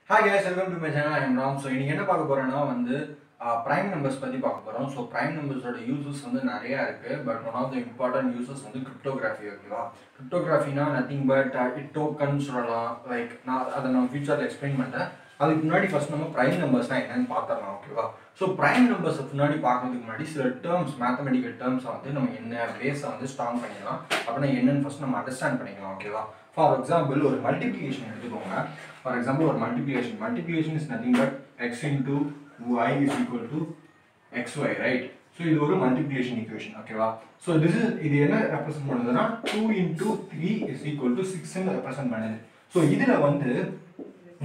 Hi guys, welcome to my channel. I am Ram. So இன்னைக்கு என்ன பார்க்க போறோம்னா prime numbers பத்தி பார்க்க போறோம். So prime numbers ஓட uses நிறைய இருக்கு. But one of the important uses cryptography ஓகேவா. Cryptographyனா nothing but it tokens சொல்லலாம். Like நான் அதை நம்ம ஃபியூச்சர்ல எக்ஸ்பிளைன் பண்றேன். அதுக்கு முன்னாடி ஃபர்ஸ்ட் நம்ம prime numbers என்னன்னு பார்த்தறலாம் ஓகேவா. So prime numbers முன்னாடி பார்க்கிறதுக்கு முன்னாடி சில terms mathematical terms நம்ம என்ன பேஸ ஸ்ட்ராங் பண்ணிடலாம். அப்பனா என்னன்னு ஃபர்ஸ்ட் நம்ம அண்டர்ஸ்டாண்ட் பண்ணிக்கலாம் ஓகேவா. For example, ஒரு multiplication எடுத்துக்கோங்க. For example, ஒரு multiplication. Multiplication is nothing but x into y is equal to xy, right? So இது ஒரு multiplication equation, ஓகேவா? So இது என்ன ரெப்ரசன்ட் பண்ணுதுன்னா 2 into 3 is equal to 6 ன்னு ரெப்ரசன்ட் பண்ணுது. So இதுல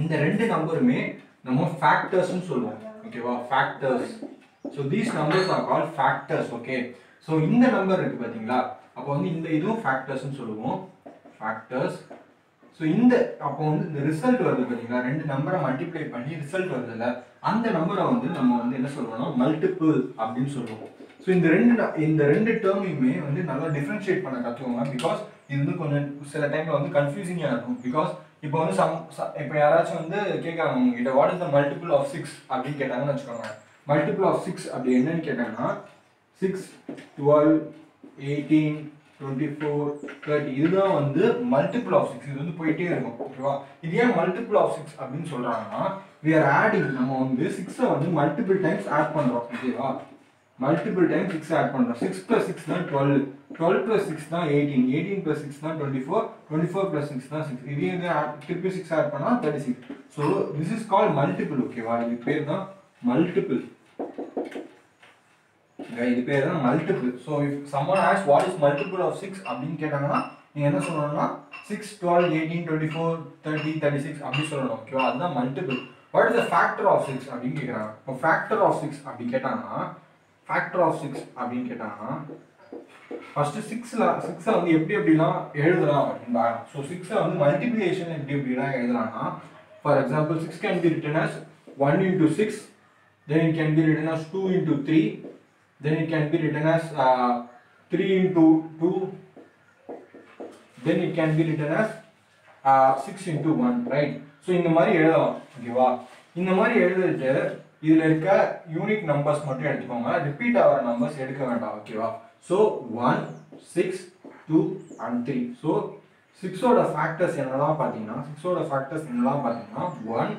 இந்த ரெண்டு நம்பருமே நம்ம factors ன்னு சொல்லுவோம், ஓகேவா? Factors. So these numbers are called factors, okay? So இந்த நம்பர் இருக்கு பாத்தீங்களா? அப்போ இந்த இதுவும் factors ன்னு சொல்லுவோம். Factors. So இந்த அப்போ இந்த ரிசல்ட் வருது பாத்தீங்களா, ரெண்டு நம்பரை மல்டிப்ளை பண்ணி ரிசல்ட் வருதுல, அந்த நம்பரை நம்ம என்ன சொல்றோம்னா மல்டிபிள் அப்படின்னு சொல்லுவோம். ஸோ இந்த ரெண்டு டேர்மையுமே நல்லா டிஃபரன்ஷியேட் பண்ண கற்றுக்கோங்க. பிகாஸ் இது கொஞ்சம் சில டைம்ல கன்ஃபியூசிங்கா இருக்கும். பிகாஸ் இப்போ இப்போ யாராச்சும் கேட்காங்க உங்ககிட்ட what is the multiple of 6 அப்படின்னு கேட்டாங்கன்னு வச்சுக்கோங்க. மல்டிபிள் ஆஃப் 6 அப்படி என்னன்னு கேட்டாங்கன்னா 6, 12, 18, 24, 30 இதுதான் மல்டிபிள் ஆஃப் 6. இது போயிட்டே இருக்கும், ஓகேவா? இது ஏன் மல்டிபிள் ஆஃப் 6 அப்படின்னு சொல்றாங்கன்னா we are adding, நம்ம 6 மல்டிபிள் டைம்ஸ் ஆட் பண்றோம், ஓகேவா? மல்டிபிள் டைம்ஸ் 6 ஆட் பண்றோம். 6 + 6 தான் 12, 12 + 6 தான் 18, 18 + 6 தான் 24, 24 + 6 தான் 6. இது திருப்பி 6 ஆட் பண்ணா 36. so this is called multiple, ஓகேவா? இது பேர் தான் மல்டிபிள். இது பேர் தான் multiple. So if someone asks what is multiple of 6 அப்படின்னு கேட்டாங்கன்னா நீங்க என்ன சொல்லணும்னா 6, 12, 18, 24, 30, 36 அப்படி சொல்லணும், ஓகேவா? அதுதான் multiple. What is the factor of 6 அப்படின்னு கேக்குறாங்க. இப்போ ஃபேக்டர் ஆஃப் 6 அப்படி கேட்டாங்கன்னா ஃபர்ஸ்ட் 6 எப்படி எப்படிலாம் எழுதலாம் அப்படின்னு பாருங்க. ஸோ 6 மல்டிப்ளிகேஷன் எப்படி எப்படிலாம் எழுதலாம்னா, for example 6 can be written as 1 into 6, then it can be written as 2 into 3, then it can be written as 3 into 2, then it can be written as 6 into 1, right? So இந்த மாதிரி எழுதலாம், ஓகேவா? இந்த மாதிரி எழுதிட்டு இதுல இருக்க யூனிட் நம்பர்ஸ் மட்டும் எடுத்துக்கோங்க, ரிப்பீட் ஆகிற நம்பர்ஸ் எடுக்க வேண்டாம், ஓகேவா? So 1, 6, 2 and 3. So 6 ஓட ஃபேக்டர்ஸ் என்னலாம் பாத்தீங்கன்னா 1,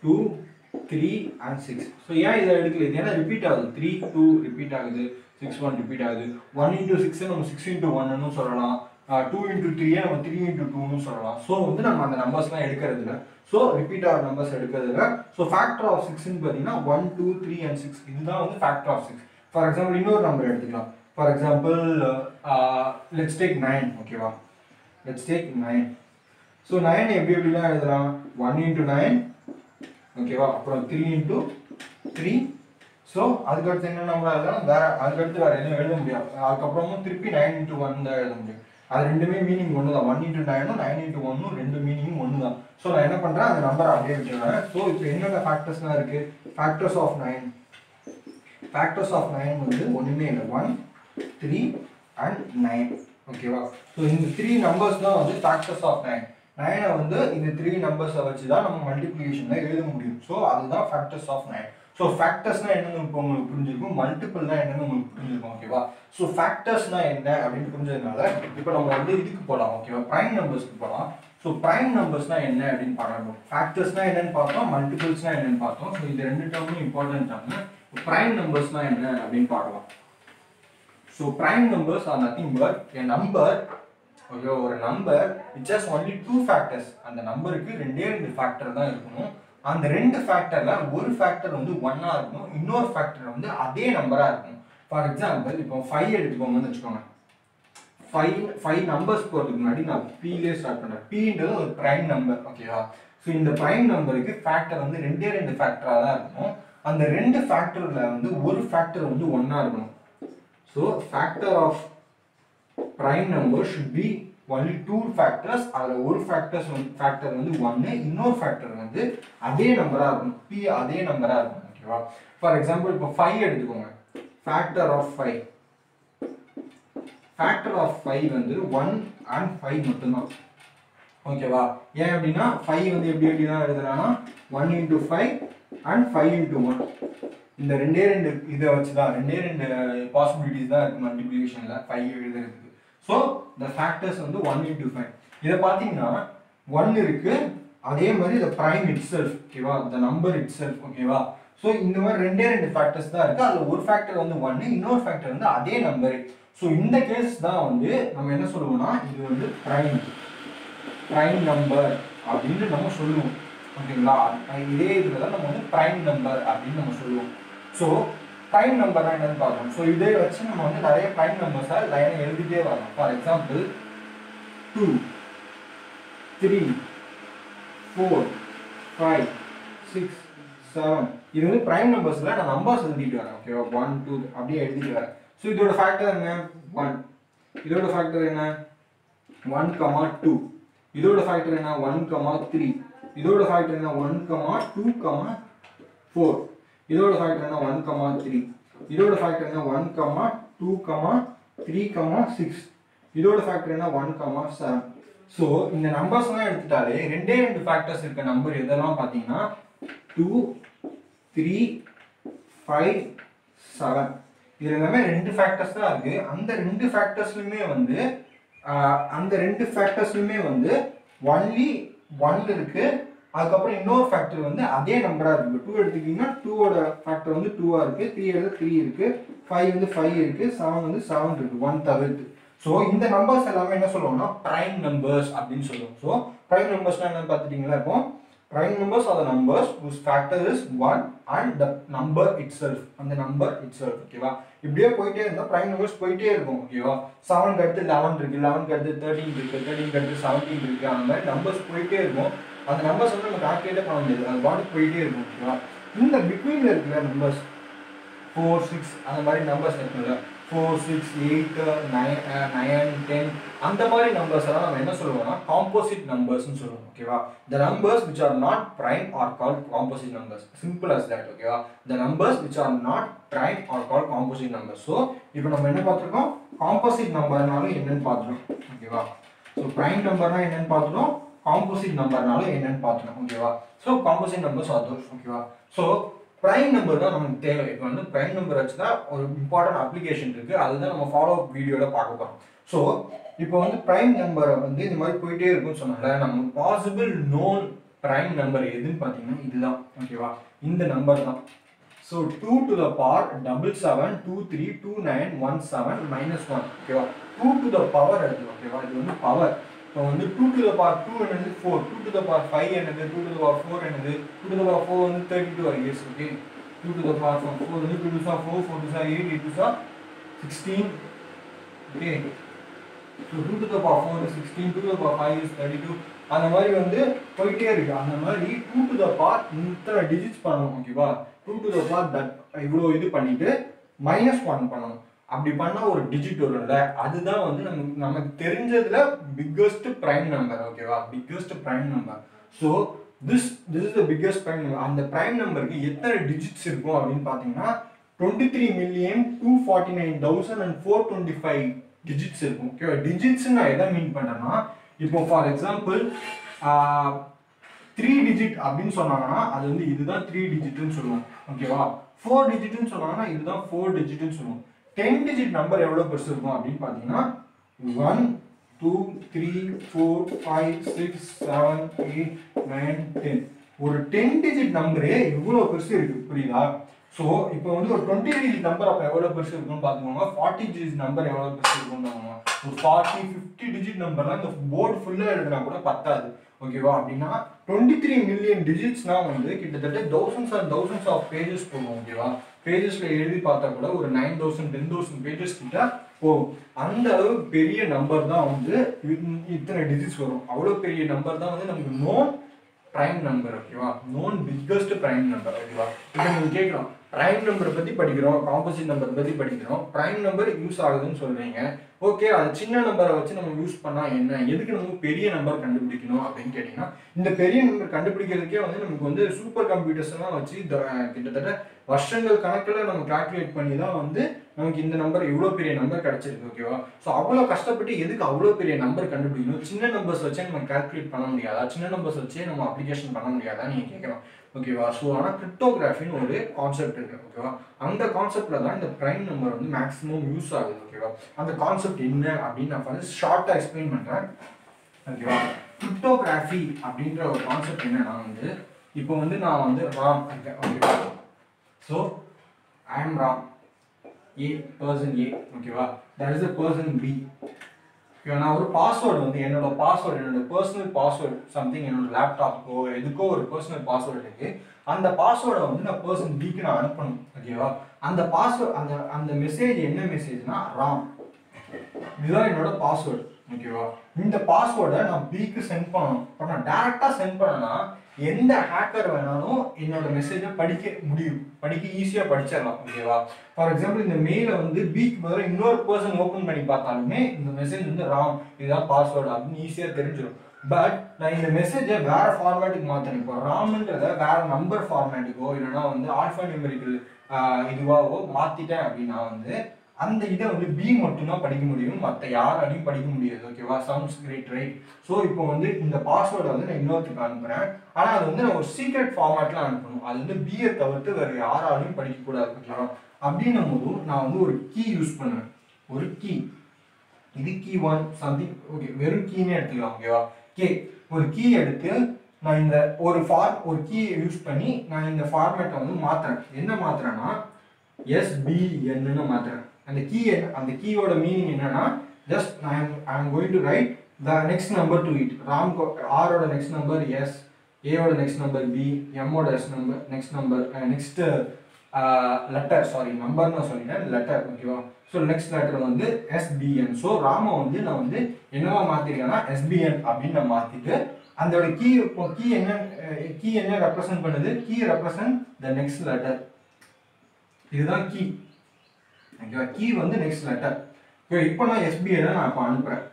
2, 3 and 6. So ஏன் இதை எடுக்கல? இது ஏன்னா ரிப்பீட் ஆகுது. 3, 2 ரிப்பீட் ஆகுது, 6, 1 ரிப்பீட் ஆகுது. 1 into 6 நம்ம 6 into 1 ன்னு சொல்லலாம். 2 into 3 நம்ம 3 into 2 ன்னு சொல்லலாம். ஸோ நம்ம அந்த நம்பர்ஸ்லாம் எடுக்கிறது இல்லை. ஸோ ரிப்பீட் ஆகிற நம்பர்ஸ் எடுக்கிறது இல்லை. ஸோ ஃபேக்டர் ஆஃப் 6ன்னு பார்த்தீங்கன்னா 1, 2, 3 and 6 இதுதான் ஃபேக்டர் ஆஃப் 6. ஃபார் எக்ஸாம்பிள் இன்னொரு நம்பர் எடுத்துக்கலாம். ஃபார் எக்ஸாம்பிள் லெட்ஸ் டேக் 9, ஓகேவா? Let's take 9. ஸோ 9 எப்படி எப்படிலாம் எழுதலாம்? 1 into 9, ஓகேவா? அப்புறம் 3 into 3. ஸோ அதுக்கடுத்து என்ன நம்பர் எழுதலாம்? அதுக்கடுத்து வேற எதுவும் எழுத முடியாது. அதுக்கப்புறமும் திருப்பி 9 into 1 தான் எழுத முடியும். அது ரெண்டுமே மீனிங் ஒன்று தான். 1 into 9 9 into 1 ரெண்டு மீனிங் ஒன்று தான். ஸோ நான் என்ன பண்றேன், அந்த நம்பரை அப்படியே விட்டுறேன். ஸோ இப்போ என்னென்ன ஃபேக்டர்ஸ்லாம் இருக்கு? ஃபேக்டர்ஸ் ஆஃப் 9 ஒன்றுமே இல்லை. 1, 3 and 9, ஓகேவா? ஸோ இந்த 3 நம்பர்ஸ் தான் ஃபேக்டர்ஸ் ஆஃப் 9. 9 இந்த 3 நம்பர்ஸை வச்சு தான் நம்ம மல்டிப்ளிகேஷன்ல எழுத முடியும். ஸோ அதுதான் ஃபேக்டர்ஸ் ஆஃப் 9. ஸோ ஃபேக்டர்ஸ்னா என்னன்னு இப்போ உங்களுக்கு புரிஞ்சிருக்கும், மல்டிபிள்னா என்னன்னு உங்களுக்கு புரிஞ்சிருக்கும், ஓகேவா? ஸோ ஃபேக்டர்ஸ்னா என்ன அப்படின்னு புரிஞ்சதுனால இப்போ நம்ம இதுக்கு போகலாம், ஓகேவா? பிரைம் நம்பர்ஸ்க்கு போகலாம். ஸோ பிரைம் நம்பர்ஸ்னா என்ன அப்படின்னு பார்க்கணும். ஃபேக்டர்ஸ்னா என்னன்னு பார்த்தோம், மல்டிபிள்ஸ்னா என்னன்னு பார்த்தோம். ஸோ இது ரெண்டு டேர்மும் இம்பார்ட்டன்ட் ஆகுங்க. பிரைம் நம்பர்ஸ்னா என்ன அப்படின்னு பார்க்கலாம். So prime numbers are nothing but a number, okay, ஒரு number which has only 2 factors. அந்த நம்பருக்கு ரெண்டே ஃபேக்டர் தான் இருக்கணும். அந்த ரெண்டு ஃபேக்டர்ல ஒரு ஃபேக்டர் 1ஆ இருக்கணும், இன்னொரு ஃபேக்டர் அதே நம்பரா இருக்கணும். ஃபார் எக்ஸாம்பிள் இப்போ 5 எடுத்துக்கோங்கன்னு வச்சுக்கோங்க. 5 நம்பர்ஸ் போறதுக்கு முன்னாடி நான் P-லே ஸ்டார்ட் பண்றேன். P-ன்றது ஒரு பிரைம் நம்பர், ஓகேவா? ஸோ இந்த பிரைம் நம்பருக்கு ஃபேக்டர் ரெண்டு ஃபேக்டரா தான் இருக்கணும். அந்த ரெண்டு ஃபேக்டர்ல ஒரு ஃபேக்டர் 1ஆ இருக்கணும். So factor of prime number should be only 2 factors. அதுல ஒரு ஃபேக்டர் 1, இன்னொரு ஃபேக்டர் அதே நம்பரா இருக்கும். p அதே நம்பரா இருக்கும், ஓகேவா? ஃபார் எக்ஸாம்பிள் இப்போ 5 எடுத்துக்கோங்க. ஃபேக்டர் ஆஃப் 5 1 and 5 மட்டும்தான். ஓகேவா? ஏன் அப்படின்னா 5 வந்து எப்படி எப்படிலாம் எழுதலாம்னா 1 into 5 and 5 into 1. இந்த ரெண்டே இதை வச்சுதான் ரெண்டே பாசிபிலிட்டிஸ் தான் இருக்கு மல்டிப்ளிகேஷன்ல 5 எழுதுறதுக்கு. ஸோ the factors வந்து 1 into 5. இதை பார்த்தீங்கன்னா 1 இருக்கு, அதே மாதிரி the prime itself, ஓகேவா, the number itself, ஓகேவா. ஸோ இந்த மாதிரி ரெண்டே ஃபேக்டர்ஸ் தான் இருக்கு. அதுல ஒரு ஃபேக்டர் வந்து 1, இன்னொரு ஃபேக்டர் வந்து அதே நம்பர். ஸோ இந்த கேஸ் தான் வந்து நம்ம என்ன சொல்லுவோம்னா இது வந்து prime number அப்படின்னு நம்ம சொல்லுவோம், ஓகேங்களா. இதே இதில் தான் நம்ம வந்து prime number அப்படின்னு நம்ம சொல்லுவோம். ஸோ prime numberனா என்னன்னு பார்க்கணும். ஸோ இதே வச்சு நம்ம வந்து நிறைய prime numbers லைனாக எழுதிட்டே வரலாம். For example 2, 3, 4, 5, 6, 7. இது வந்து prime numbersல நான் நம்பர்ஸ் எழுதிட்டு வரேன், ஓகேவா. 1, 2 அப்படியே எழுதிட்டு வரேன். ஸோ இதோட ஃபேக்டர் என்ன 1, இதோட ஃபேக்டர் என்ன 1, 2, இதோட ஃபேக்டர் என்ன 1, 3, இதோட ஃபேக்டர் என்ன 1, 2, 4, இதோட ஃபேக்டர் என்ன 1, 3, இதோட ஃபேக்டர் என்ன 1, 2, 3, 6, இதோட ஃபேக்டர் என்ன 1, 7. ஸோ இந்த நம்பர்ஸ்லாம் எடுத்துட்டாலே ரெண்டே ஃபேக்டர்ஸ் இருக்க நம்பர் எதெல்லாம் பார்த்தீங்கன்னா 2, 3, 5, 7. இது எல்லாமே ரெண்டு ஃபேக்டர்ஸ் தான் இருக்கு. அந்த ரெண்டு ஃபேக்டர்ஸ்லயுமே வந்து ஒன்லி 1 இருக்கு. அதுக்கப்புறம் இன்னொரு ஃபேக்டர் வந்து அதே நம்பரா இருக்கு. 2 எடுத்துக்கிட்டீங்கன்னா 2ஓட ஃபேக்டர் வந்து 2ஆ இருக்கு, 3 இருக்கு, 5 வந்து 5 இருக்கு, 7 வந்து 7 இருக்கு, 1 தவிர்த்து. ஸோ இந்த நம்பர்ஸ் எல்லாமே என்ன சொல்லுவோம்னா prime numbers அப்படின்னு சொல்லுவோம். ஸோ prime numbersனா என்னன்னு பார்த்துட்டீங்களா? இப்போ prime numbers are the numbers whose factor is 1 and the number itself, அந்த number itself, ஓகேவா. இப்படியே போயிட்டே இருந்தா prime numbers போயிட்டே இருக்கும், ஓகேவா. 7 க்கு அடுத்து 11 இருக்கு, 11 க்கு அடுத்து 13 இருக்கு, 13 க்கு அடுத்து 17 இருக்கு. அந்த மாதிரி நம்பர்ஸ் போயிட்டே இருக்கும். அந்த நம்பர்ஸ் வந்து நம்ம கால்குலேட் பண்ண முடியாது, அது பாட்டுக்கு போயிட்டே இருக்கும், ஓகேவா. இந்த பிட்வீன்ல இருக்கிற நம்பர்ஸ் 4, 6 அந்த மாதிரி நம்பர்ஸ் இருக்குல்ல, 4, 6, 8, 9, 10 அந்த மாதிரி நம்பர்ஸ் எல்லாம் நம்ம என்ன சொல்லுவோம்னா காம்போசிட் நம்பர்ஸ்னு சொல்லுவோம், ஓகேவா. the numbers which are not prime are called composite numbers, simple as that, ஓகேவா. the numbers which are not prime are called composite numbers. So இப்போ நம்ம என்ன பார்த்துருக்கோம், காம்போசிட் நம்பர்னாலும் என்னன்னு பார்த்துட்டோம், ஓகேவா. ஸோ prime நம்பர்னா என்னன்னு பார்த்துட்டோம், காம்போசிட் நம்பர்னாலும் என்னன்னு பார்த்துட்டோம், ஓகேவா. ஸோ காம்போசிட் நம்பர்ஸ் ஆகும், ஓகேவா. ஸோ prime number தான் நமக்கு தேவை. இப்போ வந்து prime number வச்சு தான் ஒரு இம்பார்ட்டன்ட் அப்ளிகேஷன் இருக்கு, அதுதான் நம்ம ஃபாலோ அப் வீடியோல பார்க்க போறோம். ஸோ இப்போ வந்து prime number வந்து இந்த மாதிரி போயிட்டே இருக்குன்னு சொன்னால நம்ம பாசிபிள் நோன் prime number எதுன்னு பார்த்தீங்கன்னா இதுதான், ஓகேவா. இந்த நம்பர் தான். ஸோ 2 to the power 77 23 29 17 -1, ஓகேவா. 2 to the power அது, ஓகேவா. இது வந்து பவர். இப்போ வந்து 2 to the power 2 என்னது 4, 2 to the power 5 என்னது 2 to the power 4 என்னது 2 to the power 4 வந்து 32 I guess, okay. 2 to the power 4 வந்து 2 to the 4, 4 to the 8, 8 to the 16, okay. So 2 to the power 4 is 16, 2 to the power 5 is 32. அந்த மாதிரி வந்து போயிட்டே இருக்கு. அந்த மாதிரி 2 to the power இத்தனை டிஜிட்ஸ் பண்ணணும், ஓகேவா. 2 to the power that இவ்வளோ இது பண்ணிட்டு -1 பண்ணணும். அப்படி பண்ணா ஒரு டிஜிட் வரும்ல, அதுதான் வந்து நமக்கு தெரிஞ்சதுல பிக்கஸ்ட் prime number, ஓகேவா. Biggest prime number. So this is the biggest prime number. அந்த prime numberக்கு எத்தனை டிஜிட்ஸ் இருக்கும் அப்படின்னு பார்த்தீங்கன்னா 23,249,425 டிஜிட்ஸ் இருக்கும், ஓகேவா. டிஜிட்ஸ் நான் எதை மீன் பண்றேன்னா, இப்போ ஃபார் எக்ஸாம்பிள் 3 டிஜிட் அப்படின்னு சொன்னாங்கன்னா அது வந்து இதுதான் 3 டிஜிட்னு சொல்லுவோம், ஓகேவா. 4 டிஜிட்னு சொன்னாங்கன்னா இதுதான் 4 டிஜிட்னு சொல்லுவோம். 10 டிஜிட் நம்பர் எவ்வளவு பெருசு இருக்கும் அப்படின்னு பார்த்தீங்கன்னா 1, 2, 3, 4, 5, 6, 7, 8, 9, 10. ஒரு 10 டிஜிட் நம்பரே இவ்வளவு பெருசு இருக்கு, புரியுதா. ஸோ இப்போ வந்து ஒரு 20 டிஜிட் நம்பர் அப்போ எவ்வளவு பெருசு இருக்குன்னு பார்த்துக்கோங்க. 40 டிஜிட் நம்பர் எவ்வளவு பெருசு இருக்குன்னு பார்த்துக்கோங்க. ஒரு 40, 50 டிஜிட் நம்பர்லாம் இந்த போர்டு ஃபுல்லா எழுதுனா கூட பத்தாது, ஓகேவா. அப்படின்னா 23 மில்லியன் டிஜிட்ஸ்னா வந்து கிட்டத்தட்ட thousands and thousands of pages போகும், ஓகேவா. பேஜஸ்ல எழுதி பார்த்தா கூட ஒரு 9,000 10,000 பேஜஸ் கிட்ட போகும். அந்த அளவு பெரிய நம்பர் தான் வந்து இத்தனை டிஜிட்ஸ் வரும். அவ்வளோ பெரிய நம்பர் தான் வந்து நமக்கு நோன் prime number, ஓகேவா. நோன் பிக்கஸ்ட் prime number, ஓகேவா. இப்போ நீங்க கேட்கலாம் ப்ரைம் நம்பரை பற்றி படிக்கிறோம், காம்போசிட் நம்பர் பற்றி படிக்கிறோம். ப்ரைம் நம்பர் யூஸ் ஆகுதுன்னு சொல்கிறீங்க. ஓகே, அது சின்ன நம்பரை வச்சு நம்ம யூஸ் பண்ணால் என்ன, எதுக்கு நம்ம பெரிய நம்பர் கண்டுபிடிக்கணும் அப்படின்னு கேட்டிங்கன்னா, இந்த பெரிய நம்பர் கண்டுபிடிக்கிறதுக்கே வந்து நமக்கு வந்து சூப்பர் கம்ப்யூட்டர்ஸ் எல்லாம் வச்சு கிட்டத்தட்ட வருஷங்கள் கணக்கில் நம்ம கால்குலேட் பண்ணி தான் வந்து நமக்கு இந்த நம்பர் இவ்வளோ பெரிய நம்பர் கிடைச்சிருக்கு. ஓகேவா? ஸோ அவ்வளோ கஷ்டப்பட்டு எதுக்கு அவ்வளோ பெரிய நம்பர் கண்டுபிடிக்கணும்? சின்ன நம்பர்ஸ் வச்சே நம்ம கால்குலேட் பண்ண முடியாதா? சின்ன நம்பர்ஸ் வச்சே நம்ம அப்ளிகேஷன் பண்ண முடியாதா நீங்கள் கேட்கலாம். ஓகேவா? ஸோ ஆனால் கிரிப்டோகிராஃபின்னு ஒரு கான்செப்ட் இருக்கு. ஓகேவா? அந்த கான்செப்ட்ல தான் இந்த ப்ரைம் நம்பர் வந்து மேக்ஸிமம் யூஸ் ஆகுது. ஓகேவா? அந்த கான்செப்ட் என்ன அப்படின்னு நான் வந்து ஷார்ட்டாக எக்ஸ்பிளைன் பண்ணுறேன். ஓகேவா? கிரிப்டோகிராஃபி அப்படின்ற ஒரு கான்செப்ட் என்னன்னா வந்து, இப்போ வந்து நான் வந்து ராம் இருக்கேன். ஓகேவா? So I am Ram, a person A. ஓகேவா? That is a person B. நான் ஒரு பாஸ்வேர்டு வந்து என்னோட பர்சனல் பாஸ்வேர்டு சம்திங், என்னோட லேப்டாப்க்கோ எதுக்கோ ஒரு பர்சனல் பாஸ்வேர்டு இருக்கு. அந்த பாஸ்வேர்டை வந்து நான் பர்சன் பிக்கு நான் அனுப்பணும். ஓகேவா? அந்த பாஸ்வேர்டு அந்த மெசேஜ் என்ன மெசேஜ்னா ராம், இதுதான் என்னோட பாஸ்வேர்டு. ஓகேவா? இந்த பாஸ்வேர்டை நான் பிக்கு சென்ட் பண்ணணும். இப்போ நான் டேரக்டா சென்ட் பண்ணனா எந்த ஹேக்கர் வேணாலும் என்னோட மெசேஜை படிக்க முடியும், ஈஸியாக படிச்சிடலாம். ஓகேவா? ஃபார் எக்ஸாம்பிள் இந்த மெயிலை வந்து பிக்கு பதிலாக இன்னொரு பர்சன் ஓப்பன் பண்ணி பார்த்தாலுமே இந்த மெசேஜ் வந்து ராம், இதுதான் பாஸ்வேர்டு அப்படின்னு ஈஸியாக தெரிஞ்சிடும். பட் நான் இந்த மெசேஜை வேற ஃபார்மேட்டுக்கு மாற்றணும். இப்போ ராம்ன்றத வேற நம்பர் ஃபார்மேட்டுக்கோ இல்லைன்னா வந்து ஆல்ஃபா நியூமெரிக்கல் இதுவாகவோ மாற்றிட்டேன் அப்படின்னா வந்து அந்த இதை வந்து பி மட்டும்தான் படிக்க முடியும், மற்ற யாராலையும் படிக்க முடியாது. ஓகேவா? Sounds great, right? ஸோ இப்போ வந்து இந்த பாஸ்வேர்டை வந்து நான் இன்னொருத்துக்கு அனுப்புறேன். ஆனால் அது வந்து நான் ஒரு சீக்ரெட் ஃபார்மேட்ல அனுப்பணும். அது வந்து பியை தவிர்த்து வேற யாராலையும் படிக்கக்கூடாது. ஓகேவா? அப்படின்னும் போது நான் வந்து ஒரு கீ யூஸ் பண்ணுவேன். ஒரு கீ, இது கீ 1 சம்திங். ஓகே, வெறும் கீனே எடுத்துக்கலாம். ஓகேவா? கே, ஒரு கீ எடுத்து நான் இந்த ஒரு கீயை யூஸ் பண்ணி நான் இந்த ஃபார்மேட்டை வந்து மாத்துறேன். என்ன மாத்துறேன்னா SBNன்னு மாத்துறேன். அந்த கீயோட மீனிங் என்னன்னா, just I am going to write the next number to it. ஆரோட நெக்ஸ்ட் நம்பர் எஸ், ஏவோட நெக்ஸ்ட் நம்பர் பி, எம்மோட next number next letter, sorry நம்பர்னு சொல்லிட்டேன், லெட்டர். ஓகேவா? ஸோ நெக்ஸ்ட் லெட்டர் வந்து SBN. ஸோ ராம வந்து நான் வந்து என்னவா மாத்திருக்கேன்னா SBN அப்படின்னு நான் மாத்திட்டு அதோட கீ என்ன ரெப்ரசன்ட் பண்ணுது? Key represent the next letter. இதுதான் கீ. ஓகேவா? கீ வந்து நெக்ஸ்ட் லெட்டர். இப்போ நான் SBN நான் இப்போ அனுப்புறேன்.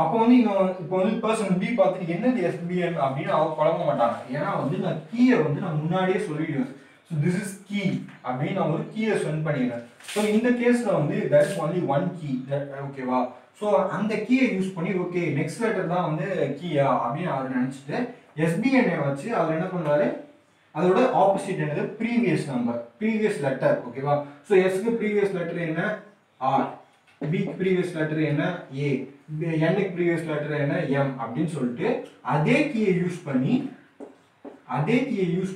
அப்போ வந்து இப்போ வந்து பர்சன் பி பார்த்துட்டு என்னது SBN அப்படின்னு அவங்க குழம்ப மாட்டாங்க. ஏன்னா வந்து நான் கீயை வந்து நான் முன்னாடியே சொல்லிடுவேன். ஸோ திஸ் இஸ் கீ அப்படின்னு நான் ஒரு கீயை சென்ட் பண்ணிடுறேன். ஸோ இந்த கேஸில் வந்து there is only one key. ஓகேவா? ஸோ அந்த கீயை யூஸ் பண்ணி ஓகே நெக்ஸ்ட் லெட்டர் தான் வந்து கீயா அப்படின்னு அவர் நினச்சிட்டு SBN வச்சு அவர் என்ன பண்ணுவாரு, அதோட ஆப்போசிட் என்னது? Previous letter. ஓகேவா? ஸோ எஸ்க்கு ப்ரீவியஸ் லெட்டர் என்ன? ஆர், பிக்கு ப்ரீவியஸ் லெட்டர் என்ன? ஏ, என்னுக்கு ப்ரீவியஸ் லெட்டர் என்ன? எம் அப்படின்னு சொல்லிட்டு அதே கீயை யூஸ்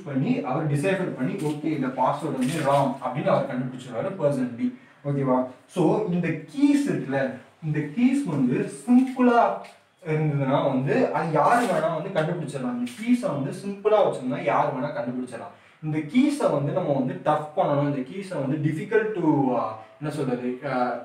பண்ணி அவர் டிசைஃபர் பண்ணி ஓகே இந்த பாஸ்வேர்டு வந்து ராங் அப்படின்னு அவர் கண்டுபிடிச்சிருவாரு பர்சன் பி. ஓகேவா? ஸோ இந்த கீஸ் இருக்குல்ல, இந்த கீஸ் வந்து சிம்பிளா இருந்ததுன்னா வந்து அது யாரு வேணா வந்து கண்டுபிடிச்சிடலாம். இந்த கீஸை வந்து சிம்பிளா வச்சிருந்தா யாரு வேணா கண்டுபிடிச்சிடலாம். இந்த கீஸை வந்து நம்ம வந்து டஃப் பண்ணணும். இந்த கீஸை வந்து டிஃபிகல்ட் டு என்ன சொல்றது,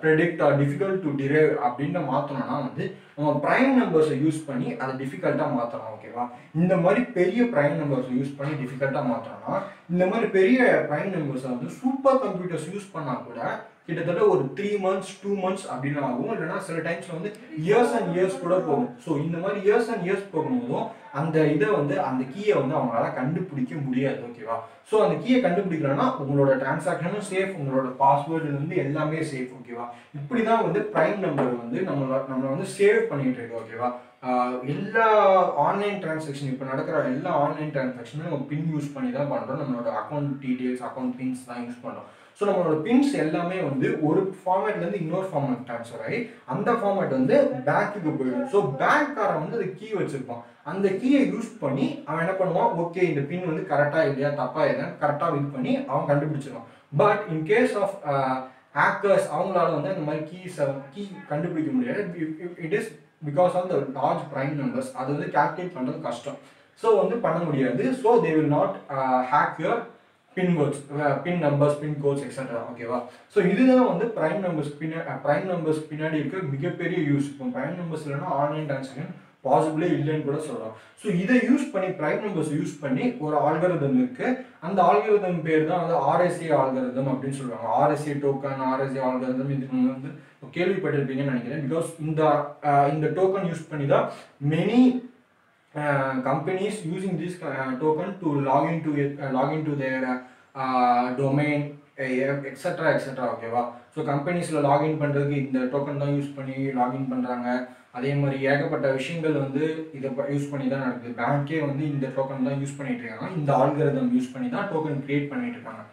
predict or difficult to derive அப்படின்னு மாற்றணும்னா வந்து நம்ம ப்ரைம் நம்பர்ஸை யூஸ் பண்ணி அதை டிஃபிகல்ட்டாக மாற்றலாம். ஓகேவா? இந்த மாதிரி பெரிய ப்ரைம் நம்பர்ஸை யூஸ் பண்ணி டிஃபிகல்ட்டாக மாற்றணும்னா இந்த மாதிரி பெரிய ப்ரைம் நம்பர்ஸை வந்து சூப்பர் கம்ப்யூட்டர்ஸ் யூஸ் பண்ணால் கூட கிட்டத்தட்ட ஒரு 3 months 2 months அப்படின்னு ஆகும். இல்லைன்னா சில டைம்ஸ்ல வந்து இயர்ஸ் அண்ட் இயர்ஸ் கூட போகும். ஸோ இந்த மாதிரி இயர்ஸ் அண்ட் இயர்ஸ் போகும்போதும் அந்த இதை வந்து அந்த கீயை வந்து அவங்களால கண்டுபிடிக்க முடியாது. ஓகேவா? ஸோ அந்த கீயை கண்டுபிடிக்கிறோன்னா உங்களோட டிரான்சாக்ஷனும் சேஃப், உங்களோட பாஸ்வேர்டு வந்து எல்லாமே சேஃப். ஓகேவா? இப்படிதான் வந்து ப்ரைம் நம்பர் வந்து நம்மளை வந்து சேவ் பண்ணிட்டு இருக்கு. ஓகேவா? எல்லா ஆன்லைன் டிரான்சாக்ஷன் இப்போ நடக்கிற எல்லா ஆன்லைன் டிரான்சாக்ஷனும் நம்ம பின் யூஸ் பண்ணி தான் பண்ணுறோம். நம்மளோட அக்கௌண்ட் டீட்டெயில்ஸ், அக்கௌண்ட் பின்ஸ் தான் யூஸ் பண்ணுறோம். ஸோ நம்மளோட பின்ஸ் எல்லாமே வந்து ஒரு ஃபார்மேட்லேருந்து இன்னொரு ஃபார்மேட் ட்ரான்ஸ்ஃபர் ஆகி அந்த ஃபார்மேட் வந்து பேங்க்குக்கு போயிடும். ஸோ பேங்க்காரன் வந்து அந்த கீ வச்சிருப்பான். அந்த கீயை யூஸ் பண்ணி அவன் என்ன பண்ணுவான், ஓகே இந்த பின் வந்து கரெக்டாக இல்லையா தப்பா இல்லையா கரெக்டாக இது பண்ணி அவன் கண்டுபிடிச்சிருவான். But in case of hackers அவங்களால வந்து அந்த மாதிரி கீ கண்டுபிடிக்க முடியாது. It is because of the large prime numbers. அது வந்து கால்குலேட் பண்ணுறது கஷ்டம். ஸோ வந்து பண்ண முடியாது. So they will not hack your pin words, pin numbers, pin codes etcetera. ஓகேவா? ஸோ இதுதான் வந்து ப்ரைம் நம்பர்ஸ் பின்னாடி இருக்க மிகப்பெரிய யூஸ். இப்போ ப்ரைம் நம்பர்ஸ் இல்லைன்னா ஆன்லைன் டிரான்சாக்ஷன் பாசிபிளே இல்லைன்னு கூட சொல்லலாம். ஸோ இதை யூஸ் பண்ணி பிரைம் நம்பர்ஸ் யூஸ் பண்ணி ஒரு ஆல்கரிதம் இருக்கு. அந்த ஆல்கரிதம் பேர் தான் வந்து ஆர்எஸ்ஏ ஆல்கரிதம் அப்படின்னு சொல்லுவாங்க. ஆர்எஸ்ஏ டோக்கன், ஆர்எஸ்ஏ ஆல்கரிதம், இது நீங்க வந்து கேள்விப்பட்டிருப்பீங்கன்னு நினைக்கிறேன். பிகாஸ் இந்த டோக்கன் யூஸ் பண்ணி தான் many companies using this token to log into their domain, etc etc. ஓகேவா? ஸோ கம்பெனிஸில் லாகின் பண்ணுறதுக்கு இந்த டோக்கன் தான் யூஸ் பண்ணி லாகின் பண்ணுறாங்க. அதே மாதிரி ஏகப்பட்ட விஷயங்கள் வந்து இதை யூஸ் பண்ணி தான் நடக்குது. பேங்க்கே வந்து இந்த டோக்கன் தான் யூஸ் பண்ணிட்டு இருக்காங்க. இந்த ஆல்கரிதம் யூஸ் பண்ணி தான் டோக்கன் கிரியேட் பண்ணிட்டு இருக்காங்க.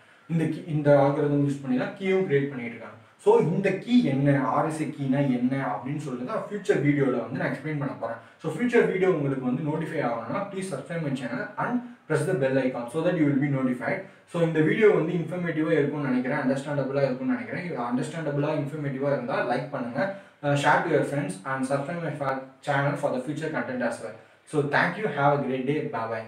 இந்த ஆல்கரிதம் யூஸ் பண்ணி தான் கீயும் கிரியேட் பண்ணிட்டு இருக்காங்க. ஸோ இந்த கீ என்ன, ஆர்எஸ்ஏ கீனா என்ன அப்படின்னு சொல்லிட்டு தான் ஃபியூச்சர் வீடியோவில் வந்து நான் எக்ஸ்பிளைன் பண்ண போகிறேன். ஸோ ஃபியூச்சர் வீடியோ உங்களுக்கு வந்து நோட்டிஃபை ஆகணும்னா please subscribe my channel and press the bell icon so that you will be notified. So இந்த வீடியோ வந்து இன்ஃபர்மேட்டிவாக இருக்கும்னு நினைக்கிறேன், அண்டர்ஸ்டாண்டபிளாக இருக்கும்னு நினைக்கிறேன். அண்டர்ஸ்டாண்டபிளாக இன்ஃபர்மேட்டிவாக இருந்தால் லைக் பண்ணுங்கள், share to your friends and subscribe my channel for the future content as well. So thank you, have a great day, bye bye.